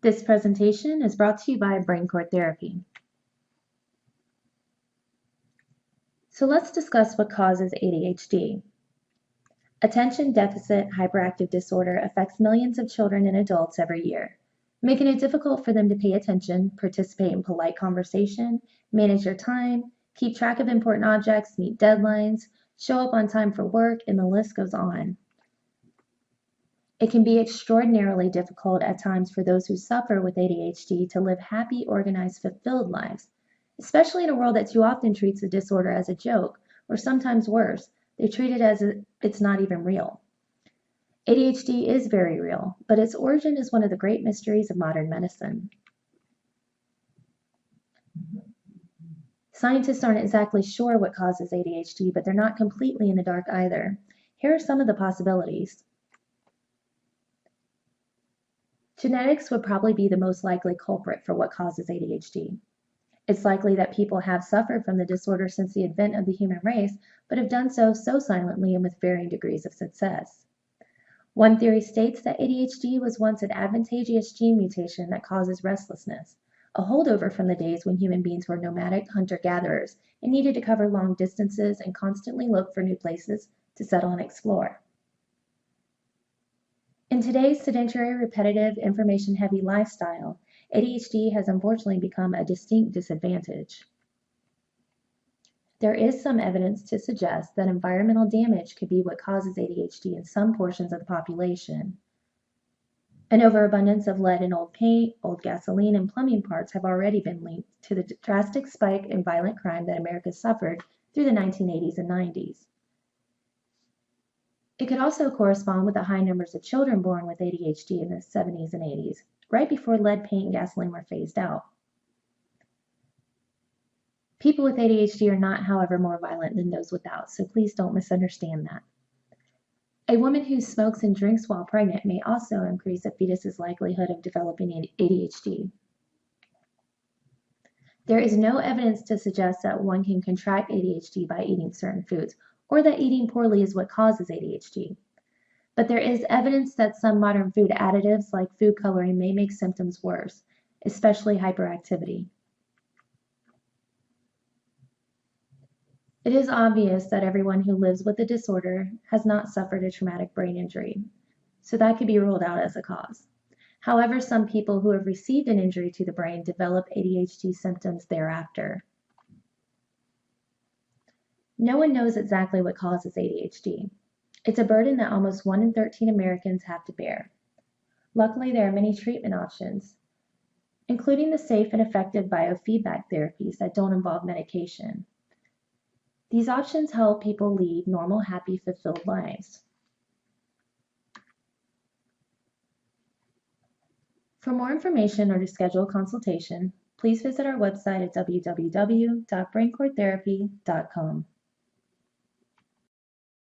This presentation is brought to you by Brain Core Therapy. So let's discuss what causes ADHD. Attention deficit hyperactive disorder affects millions of children and adults every year, making it difficult for them to pay attention, participate in polite conversation, manage their time, keep track of important objects, meet deadlines, show up on time for work, and the list goes on. It can be extraordinarily difficult at times for those who suffer with ADHD to live happy, organized, fulfilled lives, especially in a world that too often treats the disorder as a joke, or sometimes worse, they treat it as if it's not even real. ADHD is very real, but its origin is one of the great mysteries of modern medicine. Scientists aren't exactly sure what causes ADHD, but they're not completely in the dark either. Here are some of the possibilities. Genetics would probably be the most likely culprit for what causes ADHD. It's likely that people have suffered from the disorder since the advent of the human race, but have done so silently and with varying degrees of success. One theory states that ADHD was once an advantageous gene mutation that causes restlessness, a holdover from the days when human beings were nomadic hunter-gatherers and needed to cover long distances and constantly look for new places to settle and explore. In today's sedentary, repetitive, information-heavy lifestyle, ADHD has unfortunately become a distinct disadvantage. There is some evidence to suggest that environmental damage could be what causes ADHD in some portions of the population. An overabundance of lead in old paint, old gasoline, and plumbing parts have already been linked to the drastic spike in violent crime that America suffered through the 1980s and 90s. It could also correspond with the high numbers of children born with ADHD in the 70s and 80s, right before lead paint and gasoline were phased out. People with ADHD are not, however, more violent than those without, so please don't misunderstand that. A woman who smokes and drinks while pregnant may also increase a fetus's likelihood of developing ADHD. There is no evidence to suggest that one can contract ADHD by eating certain foods, or that eating poorly is what causes ADHD. But there is evidence that some modern food additives like food coloring may make symptoms worse, especially hyperactivity. It is obvious that everyone who lives with the disorder has not suffered a traumatic brain injury, so that could be ruled out as a cause. However, some people who have received an injury to the brain develop ADHD symptoms thereafter. No one knows exactly what causes ADHD. It's a burden that almost 1 in 13 Americans have to bear. Luckily, there are many treatment options, including the safe and effective biofeedback therapies that don't involve medication. These options help people lead normal, happy, fulfilled lives. For more information or to schedule a consultation, please visit our website at www.braincoretherapy.com.